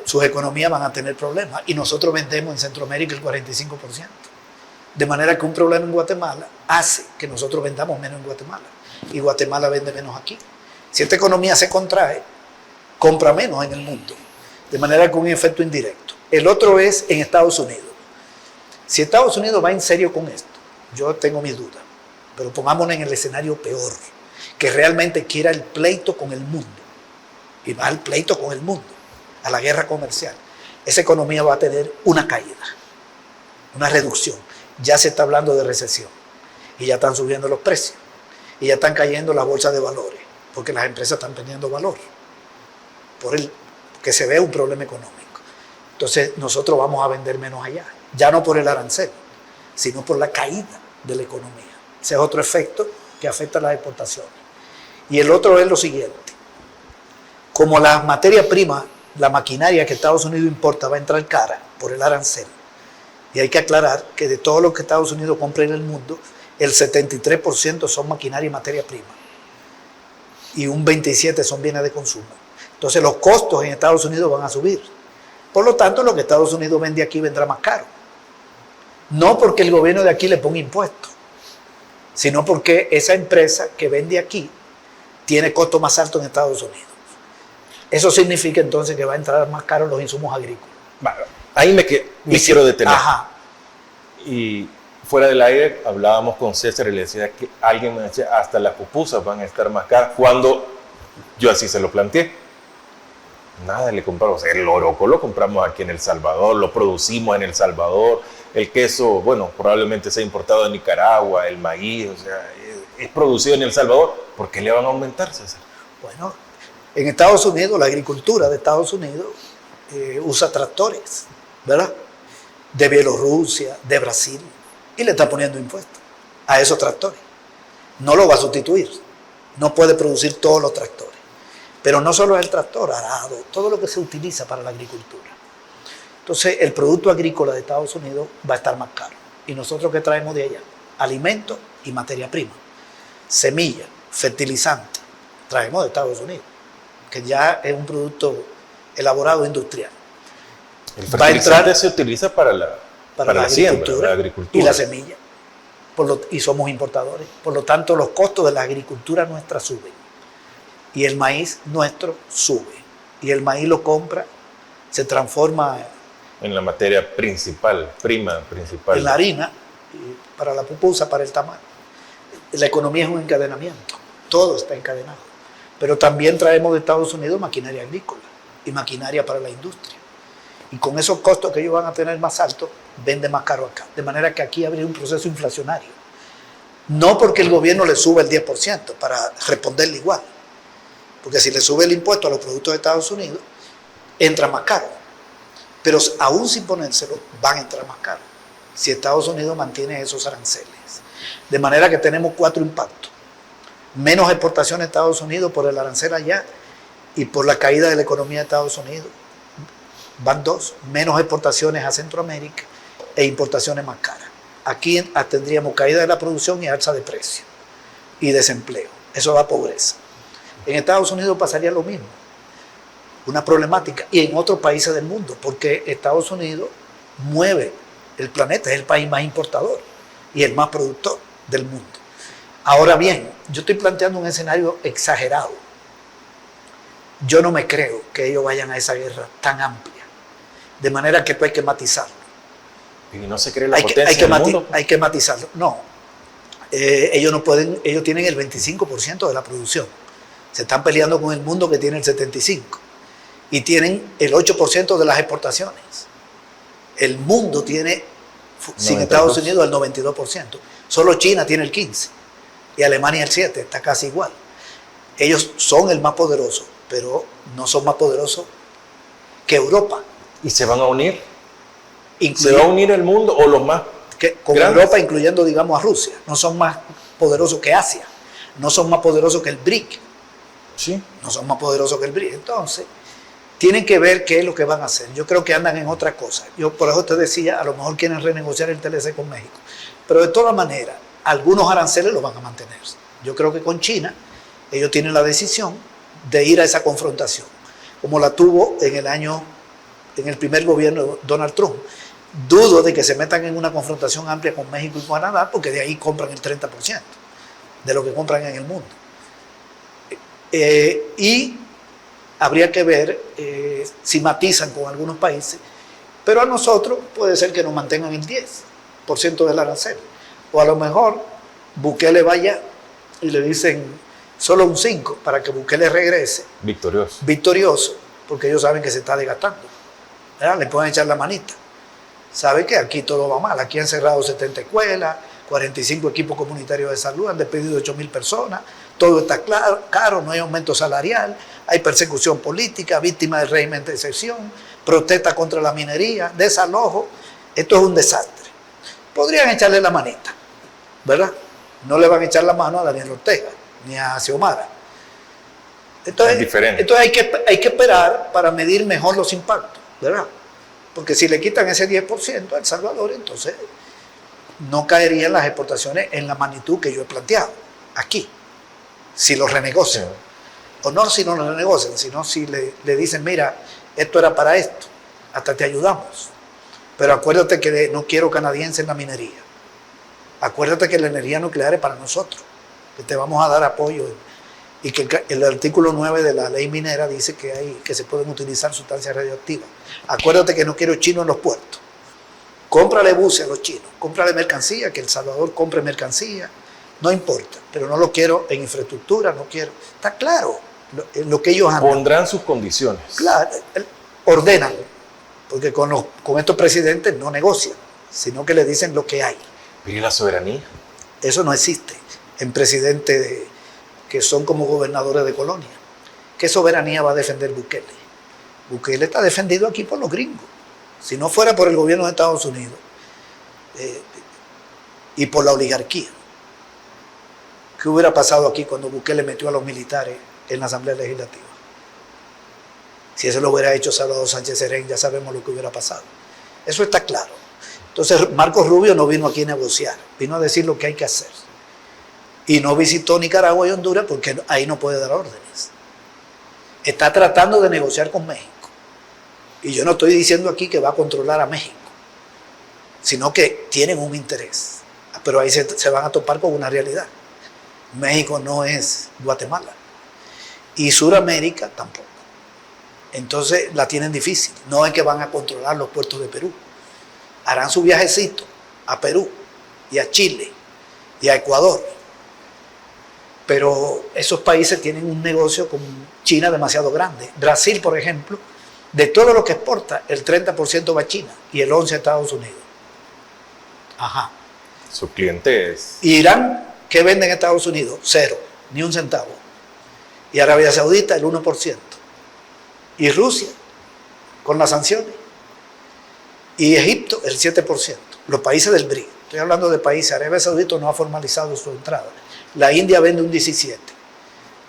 Sus economías van a tener problemas y nosotros vendemos en Centroamérica el 45%. De manera que un problema en Guatemala hace que nosotros vendamos menos en Guatemala y Guatemala vende menos aquí. Si esta economía se contrae, compra menos en el mundo. De manera que un efecto indirecto. El otro es en Estados Unidos. Si Estados Unidos va en serio con esto, yo tengo mis dudas, pero pongámonos en el escenario peor, que realmente quiera el pleito con el mundo, y va al pleito con el mundo, a la guerra comercial, esa economía va a tener una caída, una reducción. Ya se está hablando de recesión, y ya están subiendo los precios, y ya están cayendo las bolsas de valores, porque las empresas están perdiendo valor, que se ve un problema económico. Entonces nosotros vamos a vender menos allá, ya no por el arancel, sino por la caída de la economía. Ese es otro efecto que afecta a las exportaciones. Y el otro es lo siguiente. Como las materias primas, la maquinaria que Estados Unidos importa va a entrar cara por el arancel. Y hay que aclarar que de todo lo que Estados Unidos compra en el mundo, el 73% son maquinaria y materia prima. Y un 27% son bienes de consumo. Entonces los costos en Estados Unidos van a subir. Por lo tanto, lo que Estados Unidos vende aquí vendrá más caro. No porque el gobierno de aquí le ponga impuestos, sino porque esa empresa que vende aquí tiene costos más altos en Estados Unidos. Eso significa entonces que va a entrar más caro los insumos agrícolas. Bueno, ahí me quiero detener. Ajá. Y fuera del aire hablábamos con César y le decía que alguien me decía hasta las pupusas van a estar más caras, cuando yo así se lo planteé. Nada le compramos. El loroco lo compramos aquí en El Salvador, lo producimos en El Salvador. El queso, bueno, probablemente sea importado de Nicaragua, el maíz, o sea, es producido en El Salvador. ¿Por qué le van a aumentar, César? Bueno, en Estados Unidos, la agricultura de Estados Unidos usa tractores, ¿verdad? De Bielorrusia, de Brasil, y le está poniendo impuestos a esos tractores. No lo va a sustituir, no puede producir todos los tractores. Pero no solo es el tractor, arado, todo lo que se utiliza para la agricultura. Entonces, el producto agrícola de Estados Unidos va a estar más caro. ¿Y nosotros qué traemos de allá? Alimentos y materia prima, semillas, fertilizantes, traemos de Estados Unidos, que ya es un producto elaborado industrial. El fertilizante se utiliza para la siembra, agricultura, la agricultura. Y la semilla, y somos importadores. Por lo tanto, los costos de la agricultura nuestra suben. Y el maíz nuestro sube. Y el maíz lo compra, se transforma en la materia principal, prima principal. en la harina, para la pupusa, para el tamal. La economía es un encadenamiento, todo está encadenado. Pero también traemos de Estados Unidos maquinaria agrícola y maquinaria para la industria. Y con esos costos que ellos van a tener más altos, vende más caro acá. De manera que aquí habría un proceso inflacionario. No porque el gobierno le sube el 10% para responderle igual. Porque si le sube el impuesto a los productos de Estados Unidos, entra más caro. Pero aún sin ponérselo, van a entrar más caro. Si Estados Unidos mantiene esos aranceles. De manera que tenemos 4 impactos. Menos exportaciones a Estados Unidos por el arancel allá y por la caída de la economía de Estados Unidos. Van 2. Menos exportaciones a Centroamérica e importaciones más caras. Aquí tendríamos caída de la producción y alza de precios y desempleo. Eso da a pobreza. En Estados Unidos pasaría lo mismo, una problemática, y en otros países del mundo, porque Estados Unidos mueve el planeta, es el país más importador y el más productor del mundo. Ahora bien, yo estoy planteando un escenario exagerado. Yo no me creo que ellos vayan a esa guerra tan amplia, de manera que esto hay que matizarlo. ¿Y no se cree la potencia del mundo? Hay que matizarlo. No, ellos no pueden, ellos tienen el 25% de la producción. Se están peleando con el mundo que tiene el 75%. Y tienen el 8% de las exportaciones. El mundo tiene, sin Estados Unidos, el 92%. Solo China tiene el 15%. Y Alemania el 7%. Está casi igual. Ellos son el más poderoso, pero no son más poderosos que Europa. ¿Y se van a unir? ¿Se va a unir el mundo o los más con grandes? Europa, incluyendo, digamos, a Rusia. No son más poderosos que Asia. No son más poderosos que el BRIC. Sí. No son más poderosos que el BRIC. Entonces, tienen que ver qué es lo que van a hacer. Yo creo que andan en otra cosa. Yo por eso te decía, a lo mejor quieren renegociar el TLC con México. Pero de todas maneras, algunos aranceles los van a mantener. Yo creo que con China, ellos tienen la decisión de ir a esa confrontación, como la tuvo en el primer gobierno de Donald Trump. Dudo de que se metan en una confrontación amplia con México y Canadá, porque de ahí compran el 30% de lo que compran en el mundo. Y habría que ver si matizan con algunos países, pero a nosotros puede ser que nos mantengan el 10% del arancel. O a lo mejor Bukele vaya y le dicen solo un 5% para que Bukele regrese victorioso, porque ellos saben que se está desgastando. ¿Verdad? Le pueden echar la manita. Sabe que aquí todo va mal. Aquí han cerrado 70 escuelas, 45 equipos comunitarios de salud, han despedido 8.000 personas, todo está caro, no hay aumento salarial, hay persecución política, víctima del régimen de excepción, protesta contra la minería, desalojo. Esto es un desastre. Podrían echarle la manita, ¿verdad? No le van a echar la mano a Daniel Ortega ni a Xiomara. Entonces, es diferente. Entonces hay que esperar para medir mejor los impactos, ¿verdad? Porque si le quitan ese 10% a El Salvador, entonces no caerían las exportaciones en la magnitud que yo he planteado aquí, si lo renegocian. Sí. O no si no lo renegocian, sino si le dicen, mira, esto era para esto, hasta te ayudamos. Pero acuérdate que no quiero canadienses en la minería. Acuérdate que la energía nuclear es para nosotros, que te vamos a dar apoyo. Y que el artículo 9 de la ley minera dice que se pueden utilizar sustancias radioactivas. Acuérdate que no quiero chinos en los puertos. Cómprale buses a los chinos, cómprale mercancía, que El Salvador compre mercancía, no importa, pero no lo quiero en infraestructura, no quiero. Está claro, lo que ellos andan. Pondrán sus condiciones. Claro, ordenan, porque con estos presidentes no negocian, sino que le dicen lo que hay. Pero ¿y la soberanía? Eso no existe en presidentes que son como gobernadores de colonia. ¿Qué soberanía va a defender Bukele? Bukele está defendido aquí por los gringos. Si no fuera por el gobierno de Estados Unidos y por la oligarquía, ¿qué hubiera pasado aquí cuando Bukele metió a los militares en la Asamblea Legislativa? Si eso lo hubiera hecho Salvador Sánchez Serén, ya sabemos lo que hubiera pasado. Eso está claro. Entonces, Marco Rubio no vino aquí a negociar, vino a decir lo que hay que hacer. Y no visitó Nicaragua y Honduras porque ahí no puede dar órdenes. Está tratando de negociar con México. Y yo no estoy diciendo aquí que va a controlar a México, sino que tienen un interés. Pero ahí se van a topar con una realidad. México no es Guatemala. Y Sudamérica tampoco. Entonces la tienen difícil. No es que van a controlar los puertos de Perú. Harán su viajecito a Perú y a Chile y a Ecuador. Pero esos países tienen un negocio con China demasiado grande. Brasil, por ejemplo, de todo lo que exporta, el 30% va a China y el 11% a Estados Unidos. Ajá. Su cliente es... Irán, ¿qué venden en Estados Unidos? 0, ni un centavo. Y Arabia Saudita, el 1%. Y Rusia, con las sanciones. Y Egipto, el 7%. Los países del BRIC. Estoy hablando de países. Arabia Saudita no ha formalizado su entrada. La India vende un 17%.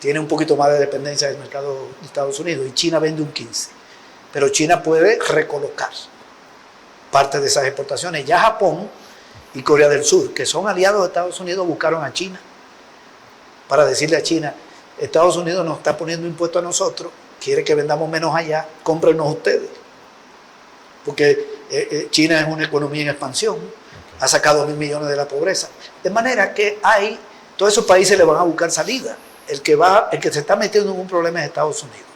Tiene un poquito más de dependencia del mercado de Estados Unidos. Y China vende un 15%. Pero China puede recolocar parte de esas exportaciones. Ya Japón y Corea del Sur, que son aliados de Estados Unidos, buscaron a China para decirle a China: Estados Unidos nos está poniendo impuestos a nosotros, quiere que vendamos menos allá, cómprenos ustedes. Porque China es una economía en expansión, ha sacado 1.000 millones de la pobreza. De manera que todos esos países le van a buscar salida. El que se está metiendo en un problema es Estados Unidos.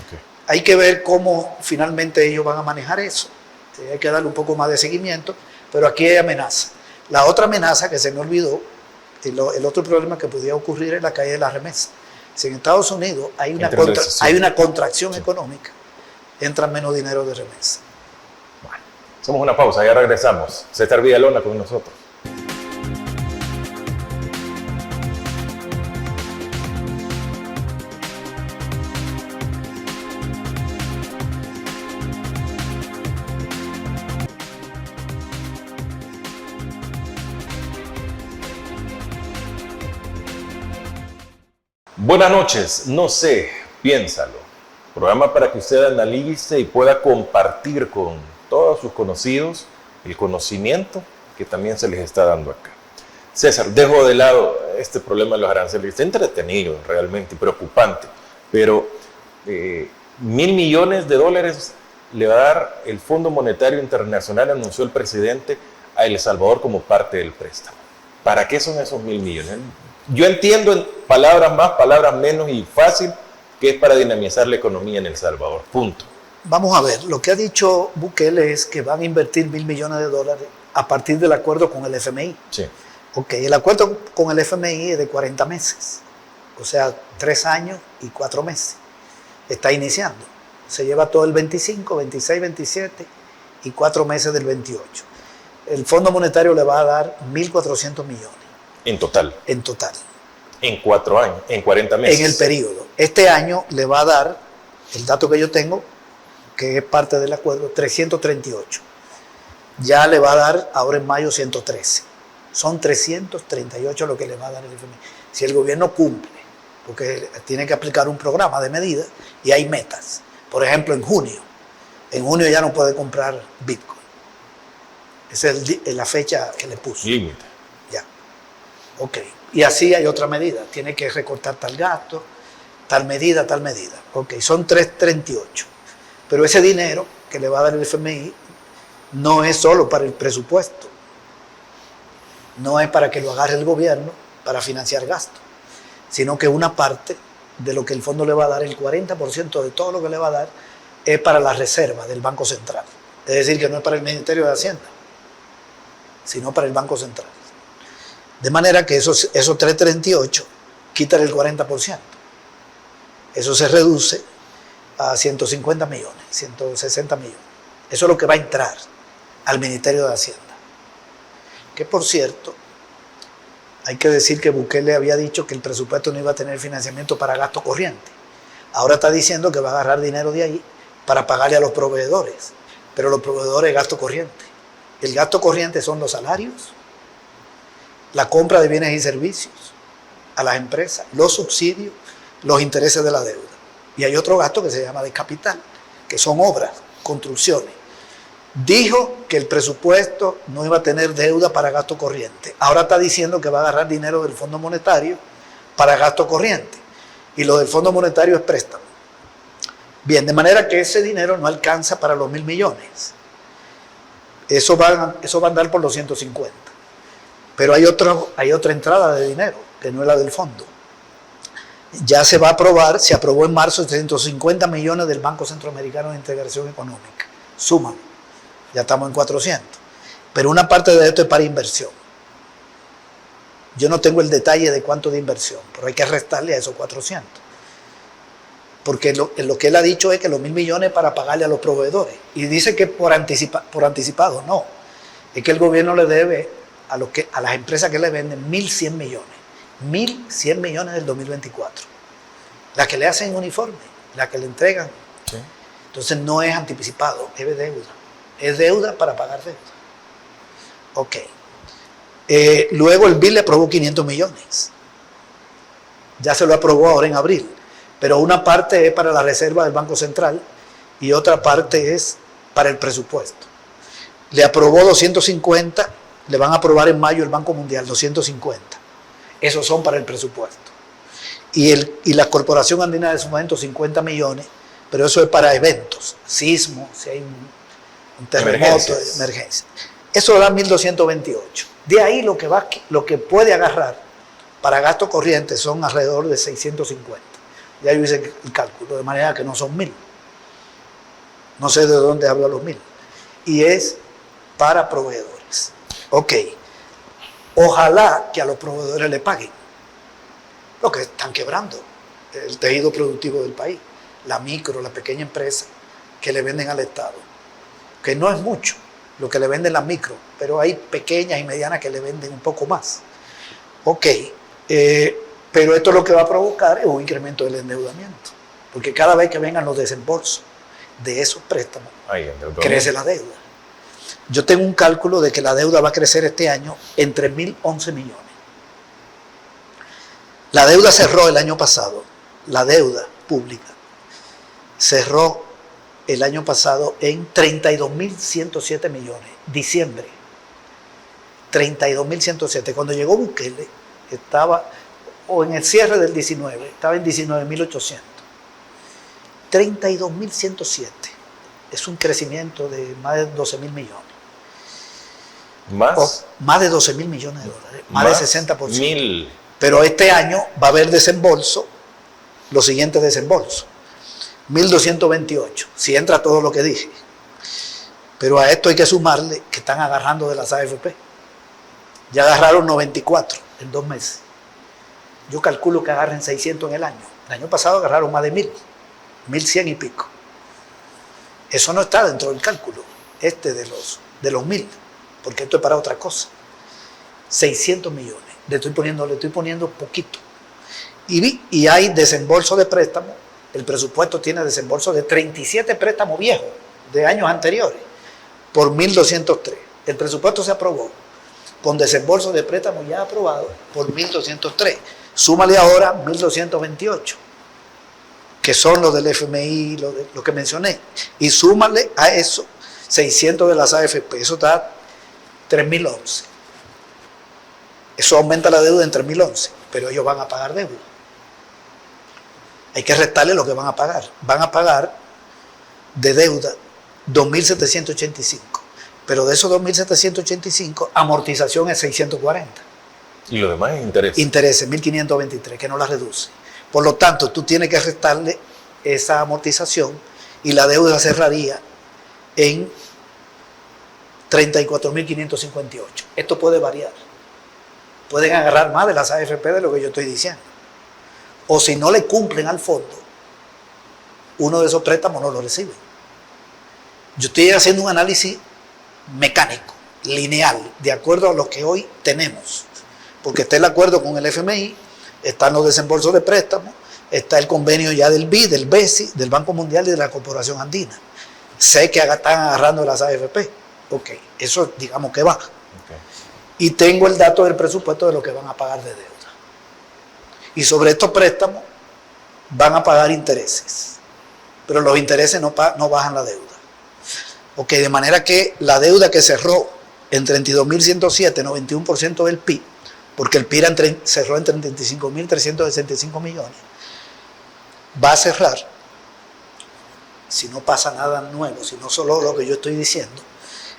Okay. Hay que ver cómo finalmente ellos van a manejar eso. Hay que darle un poco más de seguimiento, pero aquí hay amenaza. La otra amenaza que se me olvidó, el otro problema que podía ocurrir es la caída de la remesa. Si en Estados Unidos hay una contracción económica, entra menos dinero de remesa. Bueno, hacemos una pausa, ya regresamos. César Villalona con nosotros. Buenas noches, no sé, piénsalo. Programa para que usted analice y pueda compartir con todos sus conocidos el conocimiento que también se les está dando acá. César, dejo de lado este problema de los aranceles. Está entretenido realmente y preocupante, pero $1.000 millones le va a dar el Fondo Monetario Internacional, anunció el presidente, a El Salvador como parte del préstamo. ¿Para qué son esos 1.000 millones? Yo entiendo en palabras más, palabras menos y fácil que es para dinamizar la economía en El Salvador. Punto. Vamos a ver, lo que ha dicho Bukele es que van a invertir $1.000 millones a partir del acuerdo con el FMI. Sí. Ok, el acuerdo con el FMI es de 40 meses, o sea, 3 años y 4 meses. Está iniciando. Se lleva todo el 25, 26, 27 y 4 meses del 28. El Fondo Monetario le va a dar 1.400 millones. En total. En total. En 4 años, en 40 meses. En el periodo. Este año le va a dar, el dato que yo tengo, que es parte del acuerdo, 338. Ya le va a dar ahora en mayo 113. Son 338 lo que le va a dar el FMI. Si el gobierno cumple, porque tiene que aplicar un programa de medidas y hay metas. Por ejemplo, en junio ya no puede comprar Bitcoin. Esa es la fecha que le puso. Límite. Ya. Ok. Y así hay otra medida. Tiene que recortar tal gasto, tal medida, tal medida. Ok, son 338. Pero ese dinero que le va a dar el FMI no es solo para el presupuesto. No es para que lo agarre el gobierno para financiar gastos, sino que una parte de lo que el fondo le va a dar, el 40% de todo lo que le va a dar, es para la reserva del Banco Central. Es decir, que no es para el Ministerio de Hacienda, sino para el Banco Central. De manera que esos 338 quitan el 40%. Eso se reduce a 150 millones, 160 millones. Eso es lo que va a entrar al Ministerio de Hacienda. Que por cierto, hay que decir que Bukele había dicho que el presupuesto no iba a tener financiamiento para gasto corriente. Ahora está diciendo que va a agarrar dinero de ahí para pagarle a los proveedores. Pero los proveedores es gasto corriente. El gasto corriente son los salarios, la compra de bienes y servicios a las empresas, los subsidios, los intereses de la deuda. Y hay otro gasto que se llama de capital, que son obras, construcciones. Dijo que el presupuesto no iba a tener deuda para gasto corriente. Ahora está diciendo que va a agarrar dinero del Fondo Monetario para gasto corriente. Y lo del Fondo Monetario es préstamo. Bien, de manera que ese dinero no alcanza para los 1.000 millones. Eso va a andar por los 150. Pero hay otra entrada de dinero, que no es la del fondo. Ya se va a aprobar, se aprobó en marzo 350 millones del Banco Centroamericano de Integración Económica. Súmalo, ya estamos en 400. Pero una parte de esto es para inversión. Yo no tengo el detalle de cuánto de inversión, pero hay que restarle a esos 400. Porque lo que él ha dicho es que los 1.000 millones para pagarle a los proveedores. Y dice que por anticipado, no. Es que el gobierno le debe a las empresas que le venden 1.100 millones. 1.100 millones del 2024. Las que le hacen uniforme, las que le entregan. Sí. Entonces no es anticipado, es deuda. Es deuda para pagar deuda. Ok. Luego el BID le aprobó 500 millones. Ya se lo aprobó ahora en abril. Pero una parte es para la reserva del Banco Central y otra parte es para el presupuesto. Le aprobó 250, le van a aprobar en mayo el Banco Mundial, 250. Esos son para el presupuesto. Y la Corporación Andina de Fomento, 50 millones, pero eso es para eventos, sismo, si hay un terremoto, emergencia. Eso da 1.228. De ahí lo que puede agarrar para gasto corriente son alrededor de 650. Ya yo hice el cálculo, de manera que no son 1.000. No sé de dónde habla los 1.000. Y es para proveedores. Ok. Ojalá que a los proveedores le paguen. Lo que están quebrando el tejido productivo del país. La micro, la pequeña empresa que le venden al Estado. Que no es mucho lo que le venden las micro, pero hay pequeñas y medianas que le venden un poco más. Ok. Pero esto lo que va a provocar es un incremento del endeudamiento. Porque cada vez que vengan los desembolsos de esos préstamos, crece la deuda. Yo tengo un cálculo de que la deuda va a crecer este año en 3.011 millones. La deuda cerró el año pasado, la deuda pública cerró el año pasado en 32.107 millones. Diciembre, 32.107. Cuando llegó Bukele, estaba, o en el cierre del 19, estaba en 19.800. 32.107. Es un crecimiento de más de 12.000 millones. Más de 12.000 millones de dólares. Más de 60%. Pero este año va a haber desembolso, los siguientes desembolsos. 1.228, si entra todo lo que dije. Pero a esto hay que sumarle que están agarrando de las AFP. Ya agarraron 94 en 2 meses. Yo calculo que agarren 600 en el año. El año pasado agarraron más de 1.000, 1.100 y pico. Eso no está dentro del cálculo, de los 1.000, porque esto es para otra cosa. 600 millones. Le estoy poniendo poquito. Y hay desembolso de préstamos. El presupuesto tiene desembolso de 37 préstamos viejos de años anteriores por 1.203. El presupuesto se aprobó con desembolso de préstamos ya aprobado por 1.203. Súmale ahora 1.228, que son los del FMI, lo que mencioné. Y súmale a eso 600 de las AFP. Eso da 3.011. Eso aumenta la deuda en 3.011, pero ellos van a pagar deuda. Hay que restarle lo que van a pagar. Van a pagar de deuda 2.785. Pero de esos 2.785, amortización es 640. ¿Y lo demás es interés? Intereses, 1.523, que no la reduce. Por lo tanto, tú tienes que restarle esa amortización y la deuda cerraría en 34.558. Esto puede variar. Pueden agarrar más de las AFP de lo que yo estoy diciendo. O si no le cumplen al fondo, uno de esos préstamos no lo recibe. Yo estoy haciendo un análisis mecánico, lineal, de acuerdo a lo que hoy tenemos. Porque está el acuerdo con el FMI, están los desembolsos de préstamos, está el convenio ya del BID, del BESI, del Banco Mundial y de la Corporación Andina. Sé que están agarrando las AFP. Ok, eso digamos que va. Okay. Y tengo el dato del presupuesto de lo que van a pagar de deuda. Y sobre estos préstamos van a pagar intereses. Pero los intereses no bajan la deuda. Ok, de manera que la deuda que cerró en 32.107, 91% del PIB, porque el PIB cerró en 35.365 millones, va a cerrar, si no pasa nada nuevo, si no solo lo que yo estoy diciendo,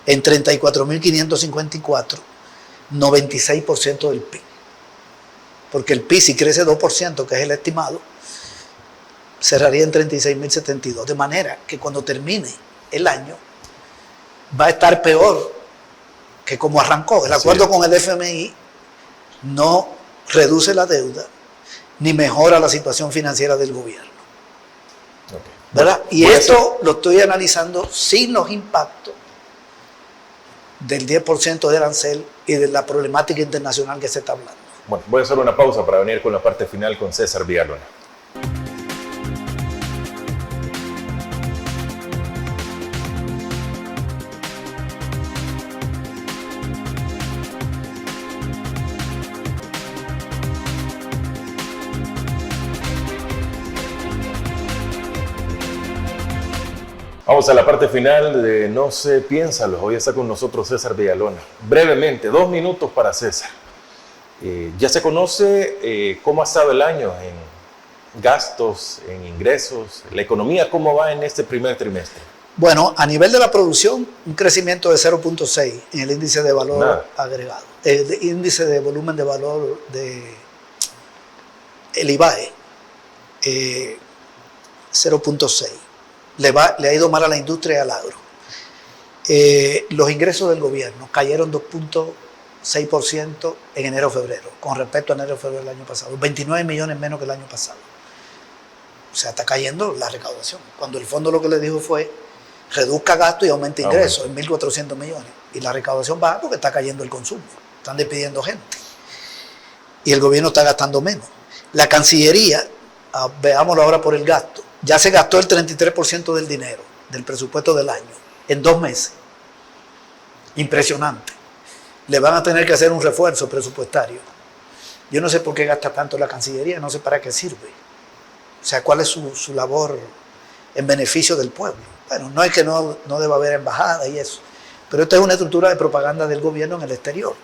en 34.554, 96% del PIB. Porque el PIB, si crece 2%, que es el estimado, cerraría en 36.072. De manera que cuando termine el año, va a estar peor que como arrancó. El acuerdo con el FMI no reduce la deuda ni mejora la situación financiera del gobierno. Okay. ¿Verdad? Y esto lo estoy analizando sin los impactos del 10% de arancel y de la problemática internacional que se está hablando. Bueno, voy a hacer una pausa para venir con la parte final con César Villalona. Vamos a la parte final de No sé, piénsalo. Hoy está con nosotros César Villalona. Brevemente, 2 minutos para César. Ya se conoce cómo ha estado el año en gastos, en ingresos, la economía, cómo va en este primer trimestre. Bueno, a nivel de la producción, un crecimiento de 0.6 en el índice de valor agregado. El índice de volumen de valor de el IVAE, 0.6. Le ha ido mal a la industria y al agro. Los ingresos del gobierno cayeron 2.6% en enero-febrero, con respecto a enero-febrero del año pasado. 29 millones menos que el año pasado. O sea, está cayendo la recaudación. Cuando el fondo lo que le dijo fue, reduzca gasto y aumente ingresos en 1.400 millones. Y la recaudación baja porque está cayendo el consumo. Están despidiendo gente. Y el gobierno está gastando menos. La Cancillería, veámoslo ahora por el gasto, ya se gastó el 33% del dinero, del presupuesto del año, en 2 meses. Impresionante. Le van a tener que hacer un refuerzo presupuestario. Yo no sé por qué gasta tanto la Cancillería, no sé para qué sirve. O sea, cuál es su labor en beneficio del pueblo. Bueno, no es que no deba haber embajada y eso, pero esta es una estructura de propaganda del gobierno en el exterior.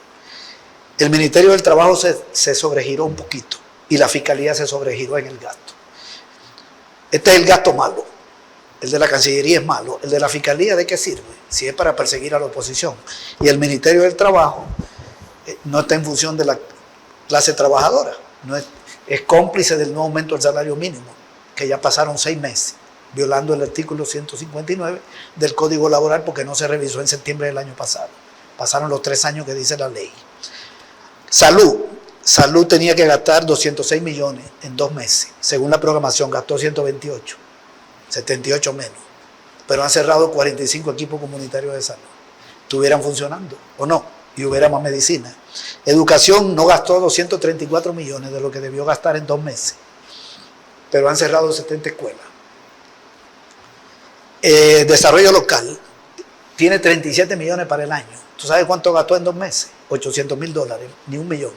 El Ministerio del Trabajo se sobregiró un poquito y la Fiscalía se sobregiró en el gasto. Este es el gasto malo. El de la Cancillería es malo. El de la Fiscalía, ¿de qué sirve? Si es para perseguir a la oposición. Y el Ministerio del Trabajo no está en función de la clase trabajadora. Es cómplice del no aumento del salario mínimo, que ya pasaron 6 meses, violando el artículo 159 del Código Laboral porque no se revisó en septiembre del año pasado. Pasaron los 3 años que dice la ley. Salud tenía que gastar 206 millones en 2 meses. Según la programación, gastó 128, 78 menos. Pero han cerrado 45 equipos comunitarios de salud. ¿Estuvieran funcionando o no? Y hubiera más medicina. Educación no gastó 234 millones de lo que debió gastar en 2 meses. Pero han cerrado 70 escuelas. Desarrollo local tiene 37 millones para el año. ¿Tú sabes cuánto gastó en 2 meses? $800,000, ni 1 millón.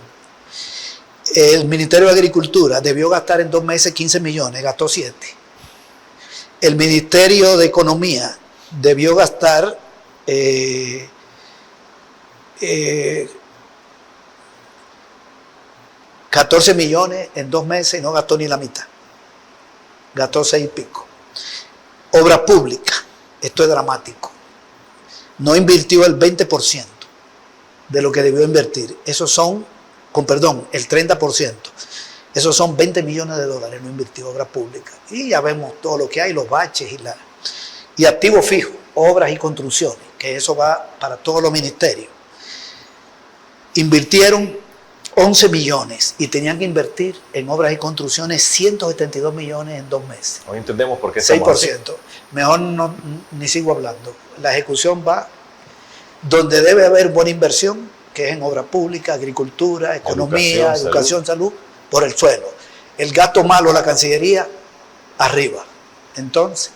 El Ministerio de Agricultura debió gastar en 2 meses 15 millones, gastó 7. El Ministerio de Economía debió gastar 14 millones en 2 meses y no gastó ni la mitad. Gastó 6 y pico. Obra pública, esto es dramático. No invirtió el 20% de lo que debió invertir. Esos son, el 30%. Esos son 20 millones de dólares, no invirtió obra pública. Y ya vemos todo lo que hay, los baches y activos fijos, obras y construcciones, que eso va para todos los ministerios. Invirtieron 11 millones y tenían que invertir en obras y construcciones 172 millones en 2 meses. Hoy entendemos por qué estamos 6%. Mejor no, ni sigo hablando. La ejecución va donde debe haber buena inversión, que es en obra pública, agricultura, economía, educación, salud, por el suelo. El gasto malo, la Cancillería, arriba. Entonces,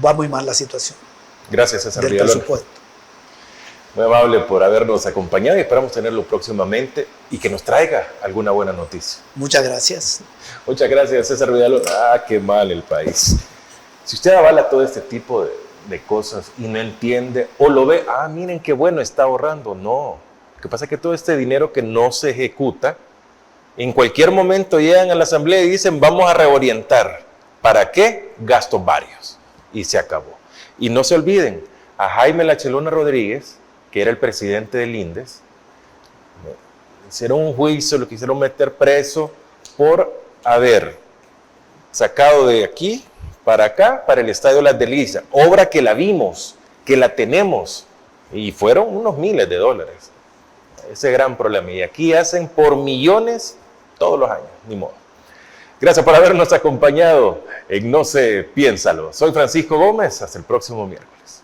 va muy mal la situación. Gracias, César del Villalona. presupuesto. Muy amable por habernos acompañado y esperamos tenerlo próximamente y que nos traiga alguna buena noticia. Muchas gracias. Muchas gracias, César Villalona. Qué mal el país. Si usted avala todo este tipo de cosas y no entiende o lo ve, miren qué bueno, está ahorrando. No, lo que pasa es que todo este dinero que no se ejecuta, en cualquier momento llegan a la asamblea y dicen, vamos a reorientar. ¿Para qué? Gastos varios. Y se acabó. Y no se olviden, a Jaime La Chelona Rodríguez, que era el presidente del INDES, hicieron un juicio, lo quisieron meter preso por haber sacado de aquí para acá, para el Estadio Las Delicias, obra que la vimos, que la tenemos, y fueron unos miles de dólares. Ese gran problema. Y aquí hacen por millones todos los años, ni modo. Gracias por habernos acompañado en No sé, piénsalo. Soy Francisco Gómez, hasta el próximo miércoles.